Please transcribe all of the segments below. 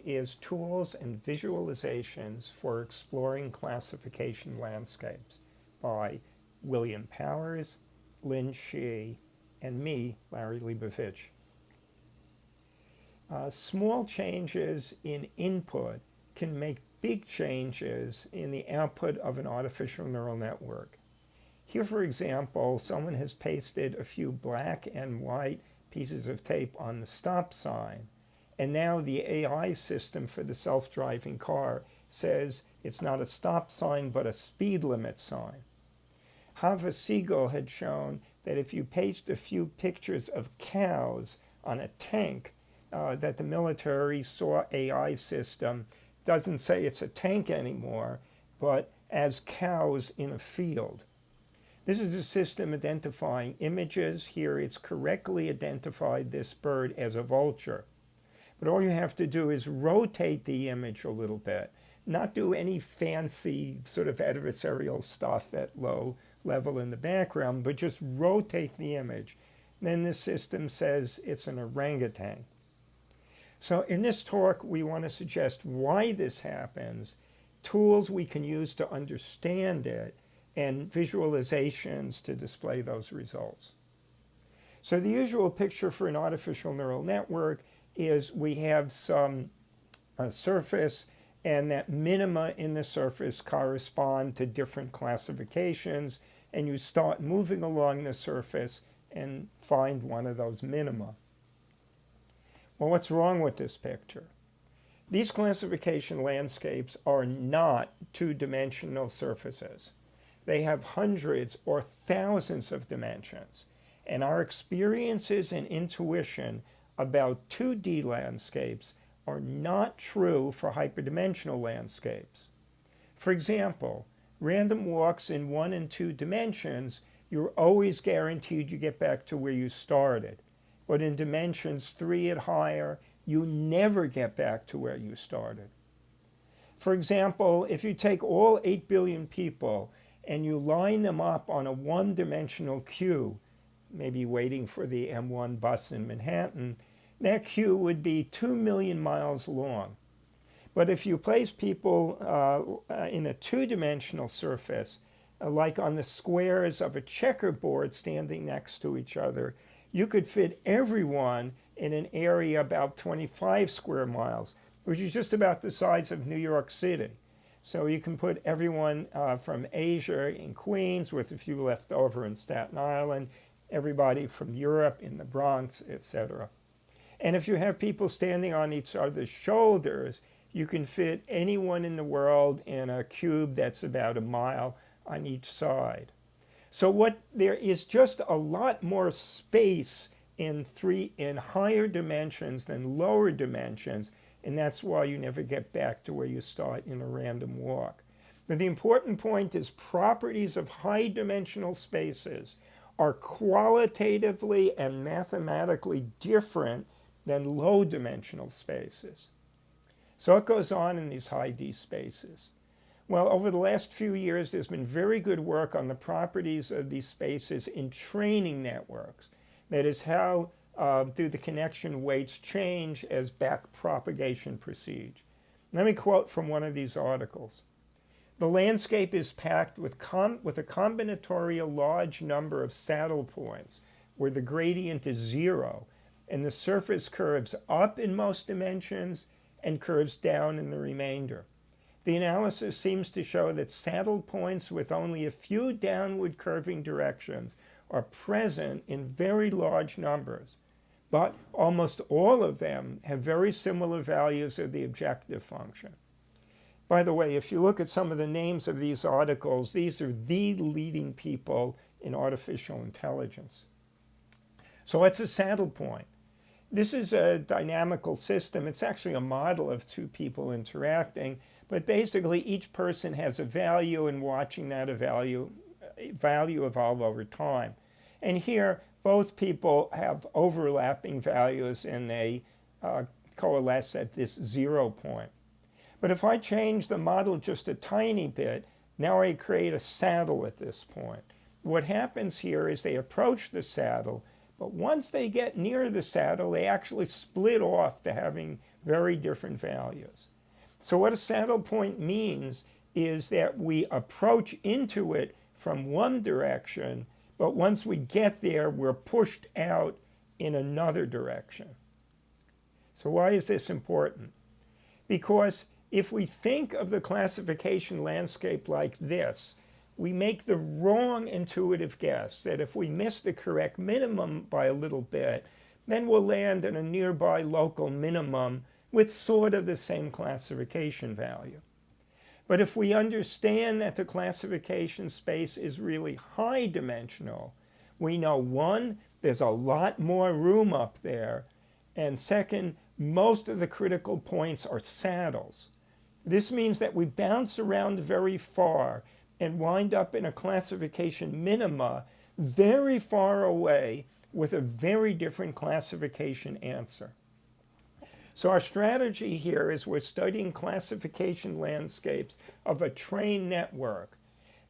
is Tools and Visualizations for Exploring Classification Landscapes by William Powers, Lynn Shih, and me, Larry Leibovich. Small changes in input can make big changes in the output of an artificial neural network. Here, for example, someone has pasted a few black and white pieces of tape on the stop sign, and now the AI system for the self-driving car says it's not a stop sign but a speed limit sign. Hava Siegel had shown that if you paste a few pictures of cows on a tank, that the military SAW AI system doesn't say it's a tank anymore, but as cows in a field. This is a system identifying images. Here it's correctly identified this bird as a vulture. But all you have to do is rotate the image a little bit, not do any fancy sort of adversarial stuff at low level in the background, but just rotate the image. Then the system says it's an orangutan. So in this talk, we want to suggest why this happens, tools we can use to understand it, and visualizations to display those results. So the usual picture for an artificial neural network is we have some surface, and that minima in the surface correspond to different classifications, and you start moving along the surface and find one of those minima. Well, what's wrong with this picture? These classification landscapes are not two-dimensional surfaces. They have hundreds or thousands of dimensions, and our experiences and intuition about 2D landscapes are not true for hyperdimensional landscapes. For example, random walks in 1 and 2 dimensions, you're always guaranteed you get back to where you started. But in dimensions 3 and higher, you never get back to where you started. For example, if you take all 8 billion people and you line them up on a one-dimensional queue, maybe waiting for the M1 bus in Manhattan, that queue would be 2 million miles long. But if you place people in a two-dimensional surface, like on the squares of a checkerboard standing next to each other, you could fit everyone in an area about 25 square miles, which is just about the size of New York City. So you can put everyone from Asia in Queens, with a few left over in Staten Island, everybody from Europe in the Bronx, etc. And if you have people standing on each other's shoulders, you can fit anyone in the world in a cube that's about a mile on each side. So there is just a lot more space in higher dimensions than lower dimensions, and that's why you never get back to where you start in a random walk. But the important point is properties of high dimensional spaces are qualitatively and mathematically different than low dimensional spaces. So what goes on in these high D spaces? Well, over the last few years, there's been very good work on the properties of these spaces in training networks. That is, how do the connection weights change as back propagation proceeds? Let me quote from one of these articles. The landscape is packed with a combinatorial large number of saddle points where the gradient is 0, and the surface curves up in most dimensions and curves down in the remainder. The analysis seems to show that saddle points with only a few downward curving directions are present in very large numbers, but almost all of them have very similar values of the objective function. By the way, if you look at some of the names of these articles, these are the leading people in artificial intelligence. So what's a saddle point? This is a dynamical system. It's actually a model of two people interacting, but basically each person has a value, and watching that value evolve over time. And here, both people have overlapping values, and they coalesce at this 0 point. But if I change the model just a tiny bit, now I create a saddle at this point. What happens here is they approach the saddle, but once they get near the saddle, they actually split off to having very different values. So what a saddle point means is that we approach into it from one direction, but once we get there, we're pushed out in another direction. So why is this important? Because if we think of the classification landscape like this, we make the wrong intuitive guess that if we miss the correct minimum by a little bit, then we'll land in a nearby local minimum with sort of the same classification value. But if we understand that the classification space is really high dimensional, we know, one, there's a lot more room up there, and second, most of the critical points are saddles. This means that we bounce around very far and wind up in a classification minima very far away with a very different classification answer. So our strategy here is we're studying classification landscapes of a train network,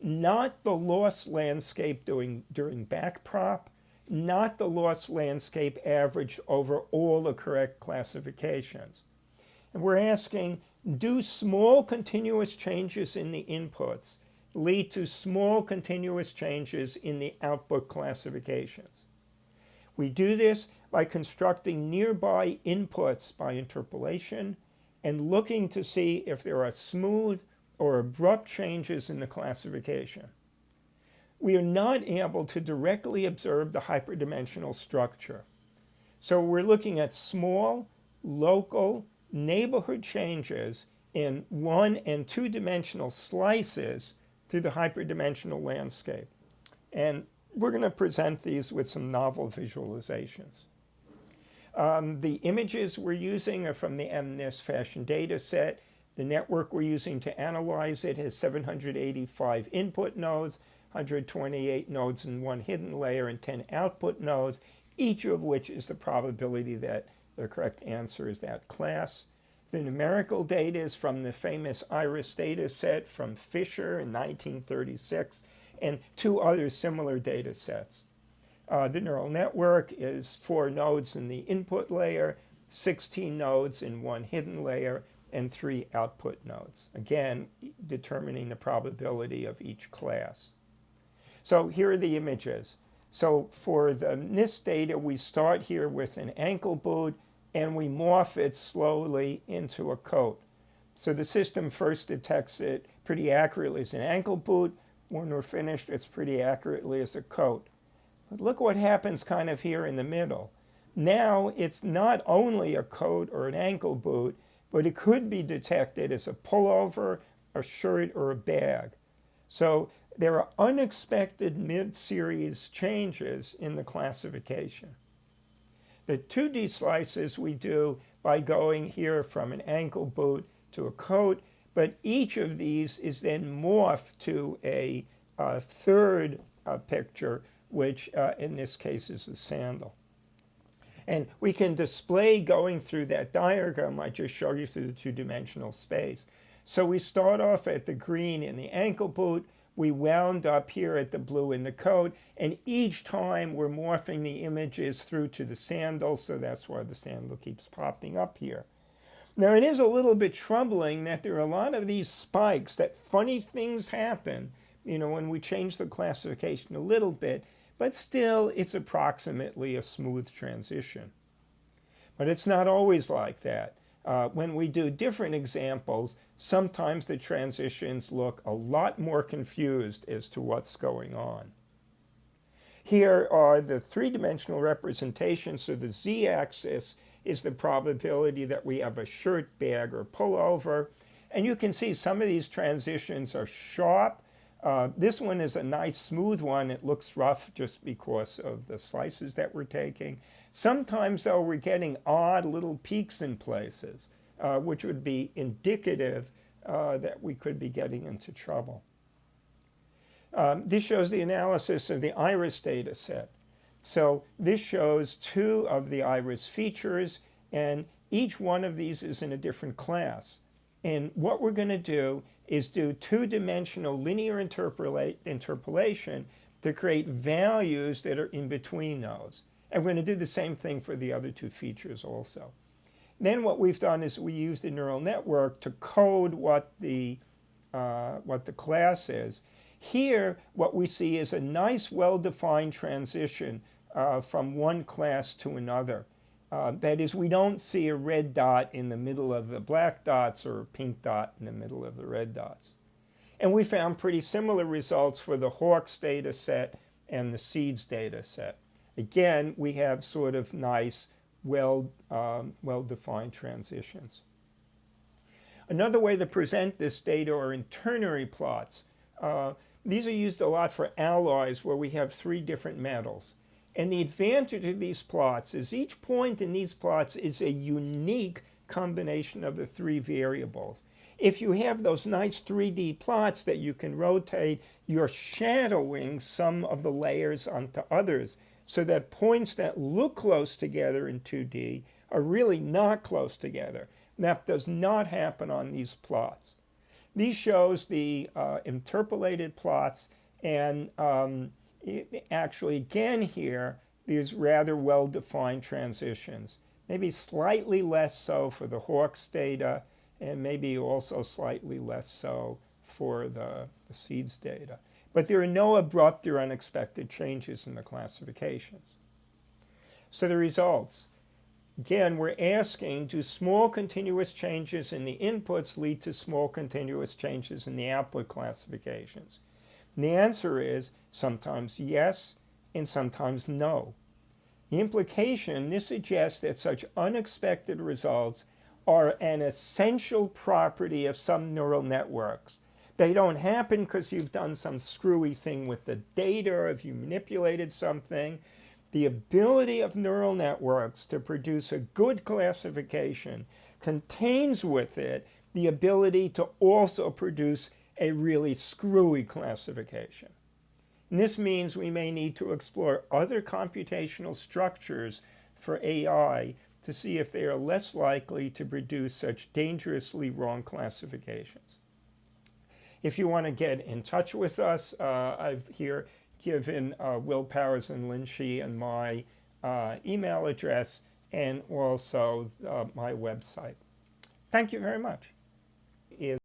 not the loss landscape during backprop, not the loss landscape averaged over all the correct classifications. And we're asking, do small continuous changes in the inputs lead to small continuous changes in the output classifications? We do this by constructing nearby inputs by interpolation and looking to see if there are smooth or abrupt changes in the classification. We are not able to directly observe the hyperdimensional structure. So we're looking at small, local, neighborhood changes in 1- and 2-dimensional slices through the hyperdimensional landscape. And we're going to present these with some novel visualizations. The images we're using are from the MNIST fashion data set. The network we're using to analyze it has 785 input nodes, 128 nodes in one hidden layer, and 10 output nodes, each of which is the probability that the correct answer is that class. The numerical data is from the famous IRIS data set from Fisher in 1936 and 2 other similar data sets. The neural network is 4 nodes in the input layer, 16 nodes in one hidden layer, and 3 output nodes. Again, determining the probability of each class. So here are the images. So for the NIST data, we start here with an ankle boot, and we morph it slowly into a coat. So the system first detects it pretty accurately as an ankle boot. When we're finished, it's pretty accurately as a coat. But look what happens kind of here in the middle. Now it's not only a coat or an ankle boot, but it could be detected as a pullover, a shirt, or a bag. So there are unexpected mid-series changes in the classification. The 2D slices we do by going here from an ankle boot to a coat, but each of these is then morphed to a third picture, which in this case is a sandal. And we can display going through that diagram I just showed you through the 2-dimensional space. So we start off at the green in the ankle boot, we wound up here at the blue in the coat, and each time we're morphing the images through to the sandal, so that's why the sandal keeps popping up here. Now it is a little bit troubling that there are a lot of these spikes, that funny things happen, when we change the classification a little bit, but still it's approximately a smooth transition. But it's not always like that. When we do different examples, sometimes the transitions look a lot more confused as to what's going on. Here are the 3-dimensional representations. So the z-axis is the probability that we have a shirt, bag, or pullover. And you can see some of these transitions are sharp. This one is a nice smooth one. It looks rough just because of the slices that we're taking. Sometimes, though, we're getting odd little peaks in places, which would be indicative that we could be getting into trouble. This shows the analysis of the IRIS data set. So this shows 2 of the IRIS features, and each one of these is in a different class. And what we're going to do is do 2-dimensional linear interpolation to create values that are in between those. And we're going to do the same thing for the other 2 features also. Then what we've done is we used a neural network to code what the class is. Here, what we see is a nice, well-defined transition from one class to another. That is, we don't see a red dot in the middle of the black dots or a pink dot in the middle of the red dots. And we found pretty similar results for the Hawks data set and the seeds data set. Again, we have sort of nice, well-defined transitions. Another way to present this data are in ternary plots. These are used a lot for alloys where we have 3 different metals. And the advantage of these plots is each point in these plots is a unique combination of the 3 variables. If you have those nice 3D plots that you can rotate, you're shadowing some of the layers onto others so that points that look close together in 2D are really not close together. That does not happen on these plots. These shows the interpolated plots, and actually again here, these rather well-defined transitions. Maybe slightly less so for the Hawks data, and maybe also slightly less so for the seeds data. But there are no abrupt or unexpected changes in the classifications. So the results. Again, we're asking, do small continuous changes in the inputs lead to small continuous changes in the output classifications? And the answer is sometimes yes and sometimes no. The implication, this suggests that such unexpected results are an essential property of some neural networks. They don't happen because you've done some screwy thing with the data or if you manipulated something. The ability of neural networks to produce a good classification contains with it the ability to also produce a really screwy classification. And this means we may need to explore other computational structures for AI to see if they are less likely to produce such dangerously wrong classifications. If you want to get in touch with us, I've here given Will Powers and Lin Shi and my email address and also my website. Thank you very much.